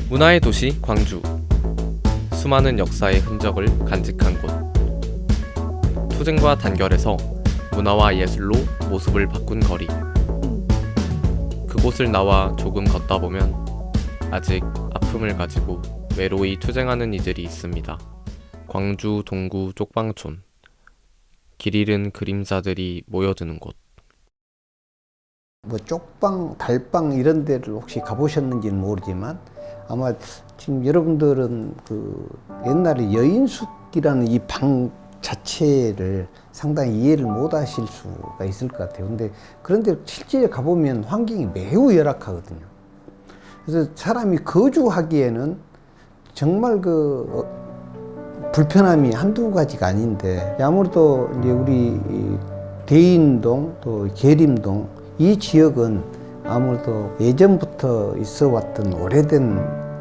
문화의 도시 광주. 수많은 역사의 흔적을 간직한 곳. 투쟁과 단결해서 문화와 예술로 모습을 바꾼 거리. 그곳을 나와 조금 걷다 보면 아직 아픔을 가지고 외로이 투쟁하는 이들이 있습니다. 광주 동구 쪽방촌. 길 잃은 그림자들이 모여드는 곳. 뭐 쪽방, 달방 이런 데를 혹시 가보셨는지는 모르지만 아마 지금 여러분들은 그 옛날에 여인숙이라는 이 방 자체를 상당히 이해를 못 하실 수가 있을 것 같아요. 근데 그런데 실제 가보면 환경이 매우 열악하거든요. 그래서 사람이 거주하기에는 정말 불편함이 한두 가지가 아닌데, 아무래도 이제 우리 대인동 또 계림동 이 지역은 아무래도 예전부터 있어 왔던 오래된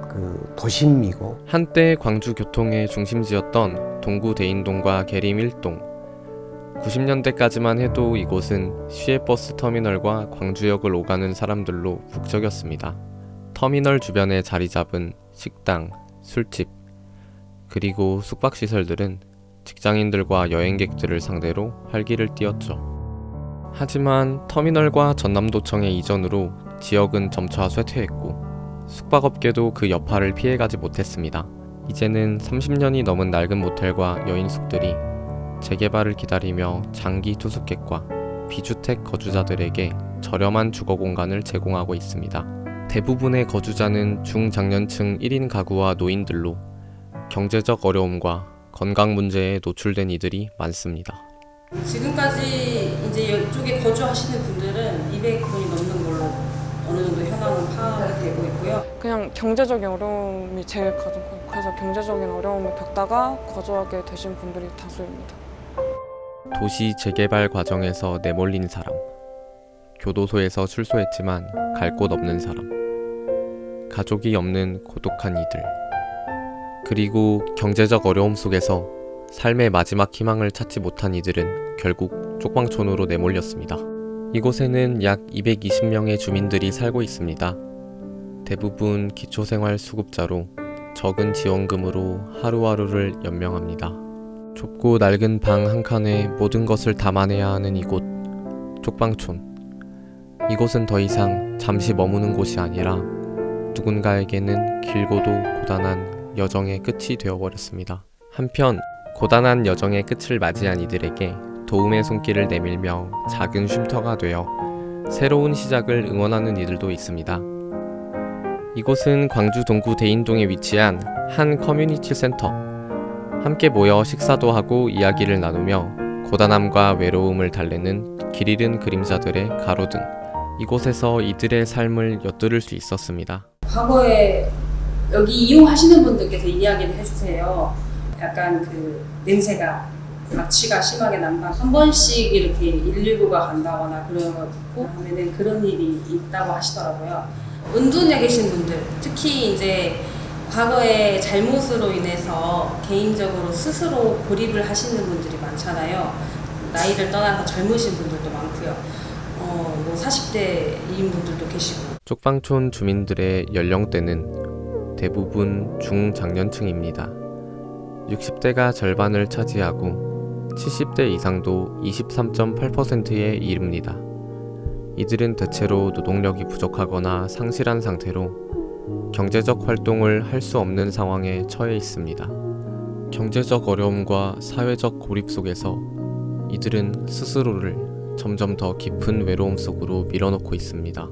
그 도심이고, 한때 광주 교통의 중심지였던 동구 대인동과 계림 1동. 90년대까지만 해도 이곳은 시외버스 터미널과 광주역을 오가는 사람들로 북적였습니다. 터미널 주변에 자리 잡은 식당, 술집, 그리고 숙박시설들은 직장인들과 여행객들을 상대로 활기를 띠었죠. 하지만 터미널과 전남도청의 이전으로 지역은 점차 쇠퇴했고 숙박업계도 그 여파를 피해가지 못했습니다. 이제는 30년이 넘은 낡은 모텔과 여인숙들이 재개발을 기다리며 장기 투숙객과 비주택 거주자들에게 저렴한 주거 공간을 제공하고 있습니다. 대부분의 거주자는 중장년층 1인 가구와 노인들로 경제적 어려움과 건강 문제에 노출된 이들이 많습니다. 지금까지 이제 이쪽에 거주하시는 분들은 200분이 넘는 걸로 어느 정도 현황은 파악이 되고 있고요. 그냥 경제적인 어려움이 제일 가장 커요. 그래서 경제적인 어려움을 겪다가 거주하게 되신 분들이 다수입니다. 도시 재개발 과정에서 내몰린 사람, 교도소에서 출소했지만 갈 곳 없는 사람, 가족이 없는 고독한 이들, 그리고 경제적 어려움 속에서 삶의 마지막 희망을 찾지 못한 이들은 결국 쪽방촌으로 내몰렸습니다. 이곳에는 약 220명의 주민들이 살고 있습니다. 대부분 기초생활수급자로 적은 지원금으로 하루하루를 연명합니다. 좁고 낡은 방 한 칸에 모든 것을 담아내야 하는 이곳, 쪽방촌. 이곳은 더 이상 잠시 머무는 곳이 아니라 누군가에게는 길고도 고단한 여정의 끝이 되어버렸습니다. 한편 고단한 여정의 끝을 맞이한 이들에게 도움의 손길을 내밀며 작은 쉼터가 되어 새로운 시작을 응원하는 이들도 있습니다. 이곳은 광주 동구 대인동에 위치한 한 커뮤니티 센터. 함께 모여 식사도 하고 이야기를 나누며 고단함과 외로움을 달래는 길 잃은 그림자들의 가로등. 이곳에서 이들의 삶을 엿들을 수 있었습니다. 과거에 여기 이용하시는 분들께서 이야기를 해주세요. 약간 그 냄새가 악취가 심하게 난다. 한 번씩 이렇게 119가 간다거나 그러고 하면은 그런 일이 있다고 하시더라고요. 은둔에 계신 분들, 특히 이제 과거의 잘못으로 인해서 개인적으로 스스로 고립을 하시는 분들이 많잖아요. 나이를 떠나서 젊으신 분들도 많고요. 뭐 40대인 분들도 계시고. 쪽방촌 주민들의 연령대는 대부분 중장년층입니다. 60대가 절반을 차지하고 70대 이상도 23.8%에 이릅니다. 이들은 대체로 노동력이 부족하거나 상실한 상태로 경제적 활동을 할 수 없는 상황에 처해 있습니다. 경제적 어려움과 사회적 고립 속에서 이들은 스스로를 점점 더 깊은 외로움 속으로 밀어넣고 있습니다.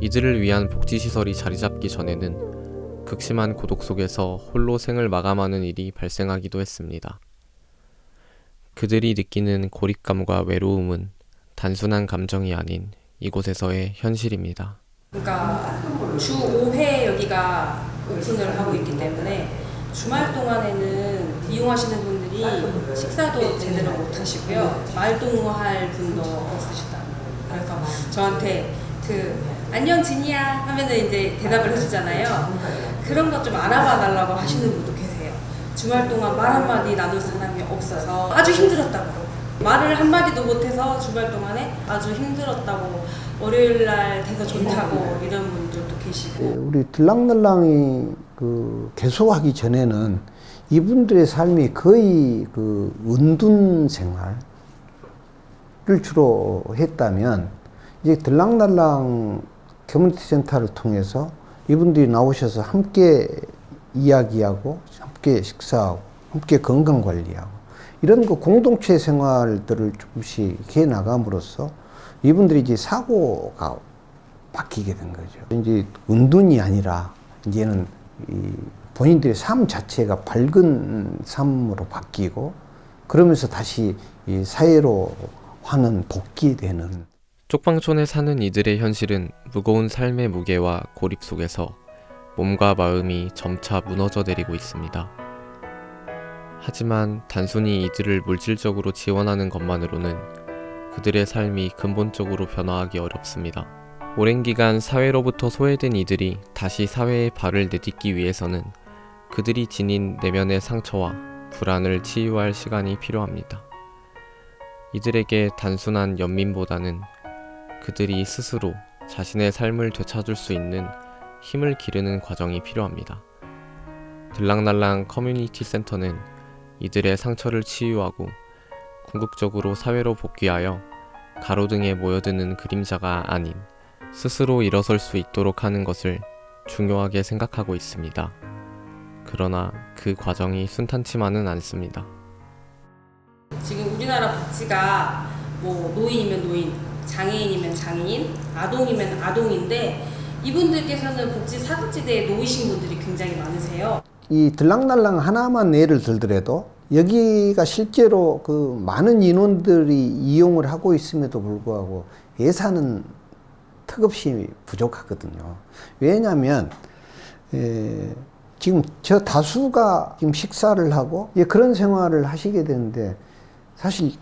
이들을 위한 복지시설이 자리 잡기 전에는 극심한 고독 속에서 홀로 생을 마감하는 일이 발생하기도 했습니다. 그들이 느끼는 고립감과 외로움은 단순한 감정이 아닌 이곳에서의 현실입니다. 그러니까 주 5회 여기가 오픈을 하고 있기 때문에 주말 동안에는 이용하시는 분들이 식사도 제대로 못 하시고요. 말동무할 분도 없으시다. 그래서 저한테 안녕 진이야 하면은 이제 대답을 해주잖아요. 그런 것 좀 알아봐 달라고 하시는 분도 계세요. 주말 동안 말 한마디 나눌 사람이 없어서 아주 힘들었다고. 말을 한마디도 못해서 주말 동안에 아주 힘들었다고, 월요일날 돼서 좋다고 이런 분들도 계시고. 우리 들락날락이 개소하기 전에는 이분들의 삶이 거의 은둔 생활을 주로 했다면, 이제 들락날락 커뮤니티 센터를 통해서 이분들이 나오셔서 함께 이야기하고, 함께 식사하고, 함께 건강관리하고, 이런 공동체 생활들을 조금씩 해 나감으로써 이분들이 이제 사고가 바뀌게 된 거죠. 이제 은둔이 아니라 이제는 본인들의 삶 자체가 밝은 삶으로 바뀌고, 그러면서 다시 이 사회로 하는 복귀되는. 쪽방촌에 사는 이들의 현실은 무거운 삶의 무게와 고립 속에서 몸과 마음이 점차 무너져 내리고 있습니다. 하지만 단순히 이들을 물질적으로 지원하는 것만으로는 그들의 삶이 근본적으로 변화하기 어렵습니다. 오랜 기간 사회로부터 소외된 이들이 다시 사회에 발을 내딛기 위해서는 그들이 지닌 내면의 상처와 불안을 치유할 시간이 필요합니다. 이들에게 단순한 연민보다는 그들이 스스로 자신의 삶을 되찾을 수 있는 힘을 기르는 과정이 필요합니다. 들락날락 커뮤니티 센터는 이들의 상처를 치유하고 궁극적으로 사회로 복귀하여 가로등에 모여드는 그림자가 아닌 스스로 일어설 수 있도록 하는 것을 중요하게 생각하고 있습니다. 그러나 그 과정이 순탄치만은 않습니다. 지금 우리나라 복지가 뭐 노인이면 노인, 장애인이면 장애인, 아동이면 아동인데, 이분들께서는 복지 사각지대에 놓이신 분들이 굉장히 많으세요. 이 들락날락 하나만 예를 들더라도 여기가 실제로 많은 인원들이 이용을 하고 있음에도 불구하고 예산은 턱없이 부족하거든요. 왜냐하면 지금 저 다수가 지금 식사를 하고 그런 생활을 하시게 되는데, 사실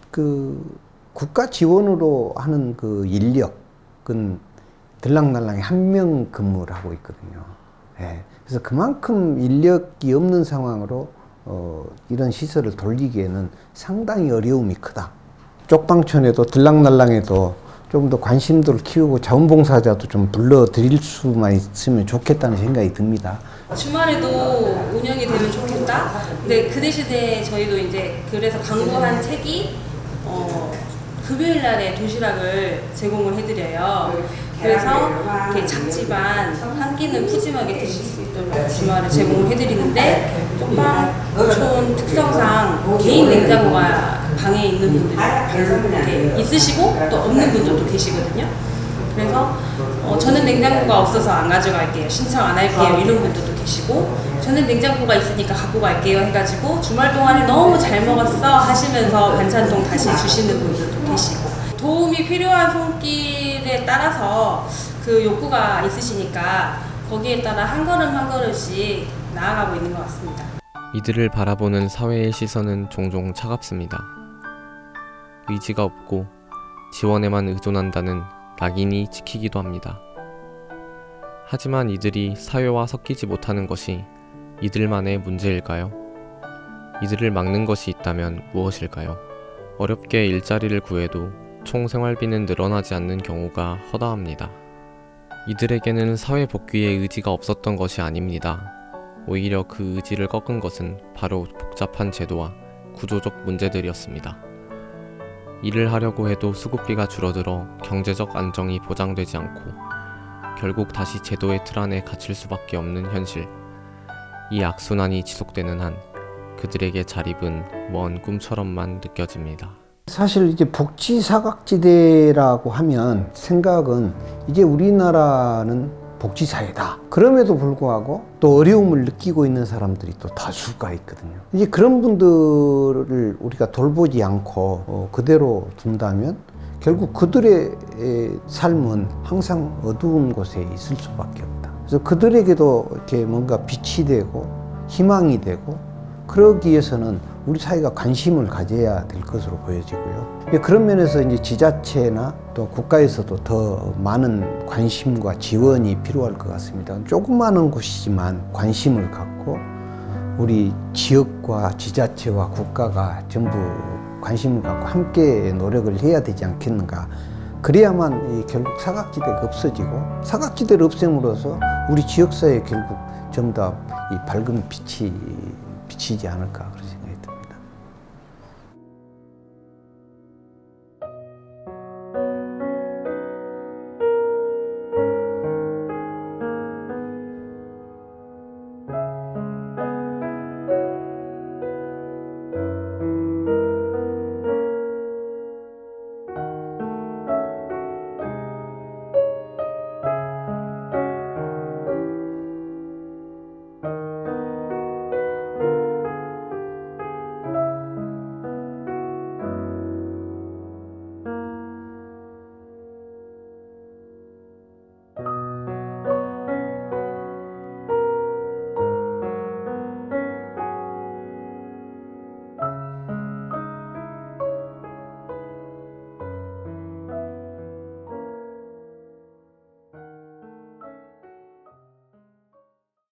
국가 지원으로 하는 인력은 들락날락에 한 명 근무를 하고 있거든요. 그래서 그만큼 인력이 없는 상황으로 이런 시설을 돌리기에는 상당히 어려움이 크다. 쪽방촌에도 들락날락에도 좀 더 관심도를 키우고 자원봉사자도 좀 불러드릴 수만 있으면 좋겠다는 생각이 듭니다. 주말에도 운영이 되면 좋겠다. 근데 그 대신에 저희도 이제 그래서 강구한 책이 금요일 날에 도시락을 제공을 해드려요. 그래서 이렇게 작지만 한 끼는 푸짐하게 드실 수 있도록 주말에 제공을 해드리는데, 쪽방촌 특성상 개인 냉장고가 방에 있는 분들이 이렇게 있으시고 또 없는 분들도 계시거든요. 그래서 저는 냉장고가 없어서 안 가져갈게요, 신청 안 할게요, 이런 분들도 계시고, 저는 냉장고가 있으니까 갖고 갈게요 해가지고 주말 동안에 너무 잘 먹었어 하시면서 반찬통 다시 주시는 분들도 계시고, 도움이 필요한 손길에 따라서 그 욕구가 있으시니까 거기에 따라 한 걸음 한 걸음씩 나아가고 있는 것 같습니다. 이들을 바라보는 사회의 시선은 종종 차갑습니다. 의지가 없고 지원에만 의존한다는 낙인이 찍히기도 합니다. 하지만 이들이 사회와 섞이지 못하는 것이 이들만의 문제일까요? 이들을 막는 것이 있다면 무엇일까요? 어렵게 일자리를 구해도 총 생활비는 늘어나지 않는 경우가 허다합니다. 이들에게는 사회 복귀의 의지가 없었던 것이 아닙니다. 오히려 그 의지를 꺾은 것은 바로 복잡한 제도와 구조적 문제들이었습니다. 일을 하려고 해도 수급비가 줄어들어 경제적 안정이 보장되지 않고 결국 다시 제도의 틀 안에 갇힐 수밖에 없는 현실. 이 악순환이 지속되는 한 그들에게 자립은 먼 꿈처럼만 느껴집니다. 사실 이제 복지 사각지대라고 하면 생각은 이제 우리나라는 복지사회다. 그럼에도 불구하고 또 어려움을 느끼고 있는 사람들이 또 다수가 있거든요. 이제 그런 분들을 우리가 돌보지 않고 그대로 둔다면 결국 그들의 삶은 항상 어두운 곳에 있을 수밖에 없다. 그래서 그들에게도 이렇게 뭔가 빛이 되고 희망이 되고 그러기 위해서는 우리 사회가 관심을 가져야 될 것으로 보여지고요. 그런 면에서 이제 지자체나 또 국가에서도 더 많은 관심과 지원이 필요할 것 같습니다. 조그마한 곳이지만 관심을 갖고 우리 지역과 지자체와 국가가 전부 관심을 갖고 함께 노력을 해야 되지 않겠는가. 그래야만 결국 사각지대가 없어지고, 사각지대를 없앰으로써 우리 지역사회에 결국 좀 더 이 밝은 빛이 비치지 않을까 그러죠.